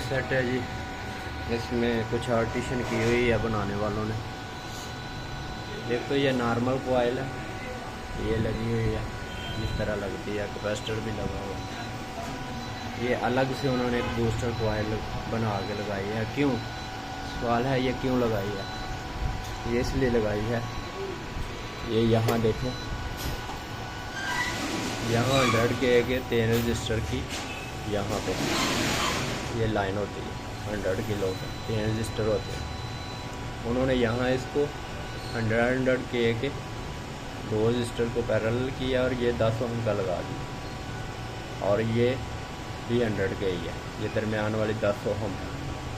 Set है जी। इसमें कुछ आर्टिशन की हुई है बनाने वालों ने। देखो ये नॉर्मल कोयल है, ये लगी हुई है जिस तरह लगती है, कैपेसिटर भी लगा हुआ है। ये अलग से उन्होंने एक बूस्टर कोयल बना के लगाई है। क्यों, सवाल है ये क्यों लगाई है? ये इसलिए लगाई है, ये यहाँ देखें, यहाँ 100 के 3 रजिस्टर की यहाँ पे ये लाइन होती है। 100 किलो के 3 रजिस्टर होते हैं। उन्होंने यहाँ इसको 100 के 2 रजिस्टर को पैरेलल किया और ये 10 ओम का लगा दिया। और ये भी 100 के ही है, ये दरमियान वाली 10 ओम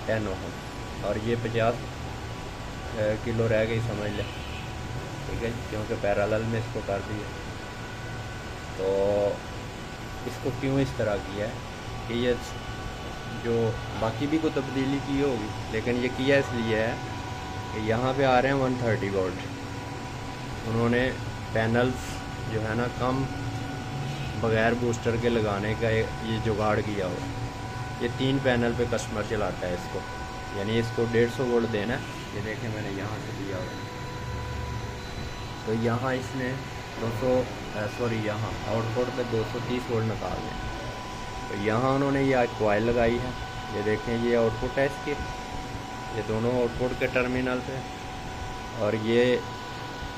10 ओम, और ये 50 किलो रह गई समझ लें। ठीक है, क्योंकि पैरेलल में इसको कर दिया। तो इसको क्यों इस तरह किया है कि ये जो बाकी भी को तब्दीली की होगी, लेकिन ये किया इसलिए है कि यहाँ पे आ रहे हैं 130 वोल्ट। उन्होंने पैनल्स जो है ना कम बग़ैर बूस्टर के लगाने का ये जुगाड़ किया हुआ। ये 3 पैनल पे कस्टमर चलाता है इसको, यानी इसको 150 वोल्ट देना है। ये देखें मैंने यहाँ से दिया हुआ, तो यहाँ इसने 200 यहाँ आउटपुट पे 230 वोल्ट निकाल दें। तो यहाँ उन्होंने ये कॉइल लगाई है। ये देखें ये आउटपुट है इसके, ये दोनों आउटपुट के टर्मिनल पे, और ये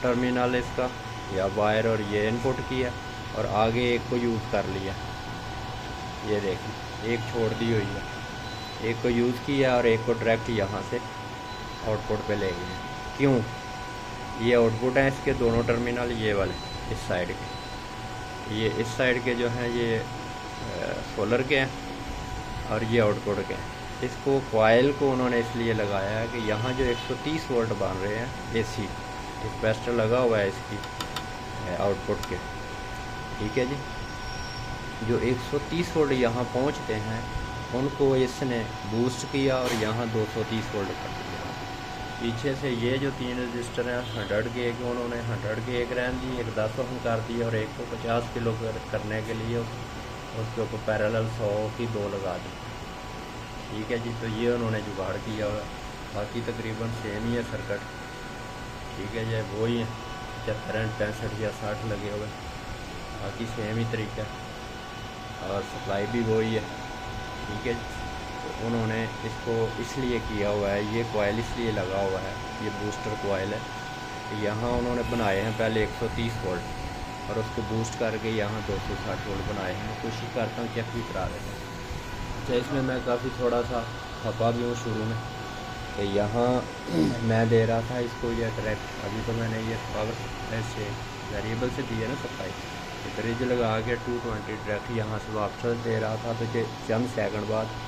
टर्मिनल इसका या वायर, और ये इनपुट किया और आगे एक को यूज़ कर लिया। ये देखें एक छोड़ दी हुई है, एक को यूज़ किया और एक को डायरेक्ट यहाँ से आउटपुट पे ले गए। क्यों, ये आउटपुट है इसके दोनों टर्मिनल, ये वाले इस साइड के, ये इस साइड के जो हैं ये सोलर के हैं और ये आउटपुट के हैं। इसको कॉइल को उन्होंने इसलिए लगाया है कि यहाँ जो 130 वोल्ट बन रहे हैं एसी, कैपेसिटर लगा हुआ है इसकी आउटपुट के। ठीक है जी, जो 130 वोल्ट यहाँ पहुँचते हैं उनको इसने बूस्ट किया और यहाँ 230 वोल्ट कर दिया। पीछे से ये जो 3 रजिस्टर हैं 100 के एक, उन्होंने 100 के एक रहन दी, एक 10 ओम कर दिया और एक को 50 किलो करने के लिए उसके ऊपर पैरेलल 100 की 2 लगा दी। ठीक है जी, तो ये उन्होंने जुगाड़ किया हुआ। बाकी तकरीबन सेम ही है सर्किट। ठीक है जी, वही है 75 65 या 60 लगे हुए, बाकी सेम ही तरीका और सप्लाई भी वही है। ठीक है, तो उन्होंने इसको इसलिए किया हुआ है, ये कोयल इसलिए लगा हुआ है, ये बूस्टर कोयल है। यहाँ उन्होंने बनाए हैं पहले 130 वोल्ट और उसको बूस्ट करके यहाँ 260 वोल्ट बनाए हैं। मैं कोशिश करता हूँ चेक भी करा देता हूँ। अच्छा, इसमें मैं काफ़ी थोड़ा सा खपा भी हूँ शुरू में कि यहाँ मैं दे रहा था इसको ये डायरेक्ट, अभी तो मैंने ये पावर ऐसे वेरिएबल से दिया ना सप्लाई, ब्रिज लगा के 220 डायरेक्ट यहाँ से वापस दे रहा था। तो चंद सेकंड बाद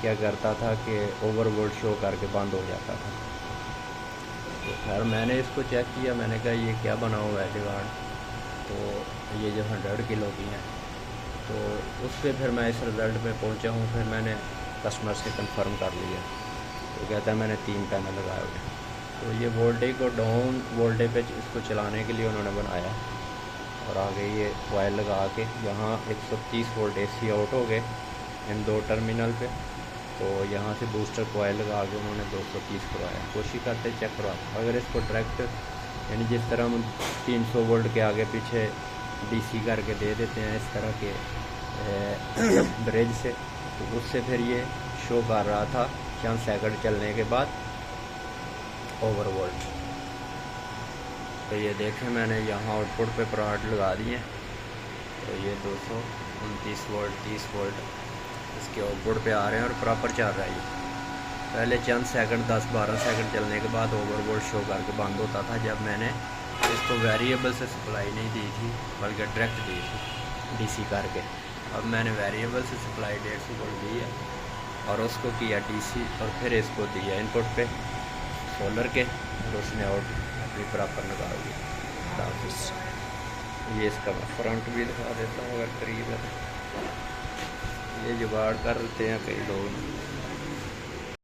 क्या करता था कि ओवरवोल्ट शो करके बंद हो जाता था। तो खैर मैंने इसको चेक किया, मैंने कहा ये क्या बना हुआ है जुगाड़। तो ये जो 100 किलो की हैं, तो उस पर फिर मैं इस रिज़ल्ट पे पहुंचा हूँ। फिर मैंने कस्टमर से कंफर्म कर लिया, तो कहता है मैंने 3 पैनल लगाए हुए। तो ये वोल्टेज और डाउन वोल्टेज पे इसको चलाने के लिए उन्होंने बनाया। और आगे ये वायर लगा के यहाँ 130 वोल्ट AC आउट हो गए इन 2 टर्मिनल पे। तो यहाँ से बूस्टर कोयल लगा के उन्होंने 230 करवाया। कोशिश करते चेक करवाते, अगर इसको डायरेक्ट यानी जिस तरह हम 300 वोल्ट के आगे पीछे DC करके दे देते हैं इस तरह के ब्रिज से, तो उससे फिर ये शो कर रहा था चंद सेकंड चलने के बाद ओवरवोल्ट। तो ये देखें मैंने यहाँ आउटपुट पे प्रोड लगा दिए। तो ये 229 वोल्ट 30 वोल्ट इसके आउटपुट पे आ रहे हैं और प्रॉपर चल रहा है। ये पहले चंद सेकंड 10-12 सेकंड चलने के बाद ओवरवोल्ट शो करके बंद होता था, जब मैंने इसको वेरिएबल से सप्लाई नहीं दी थी बल्कि डायरेक्ट दी थी DC करके। अब मैंने वेरिएबल से सप्लाई 150 वोल्ट दी है और उसको किया DC और फिर इसको दिया इनपुट पे सोलर के, और उसने आउट भी प्रॉपर निकाल दिया। ये इसका मैं फ्रंट भी दिखा देता हूँ अगर करीब है। ये जुगाड़ कर देते हैं कई लोग।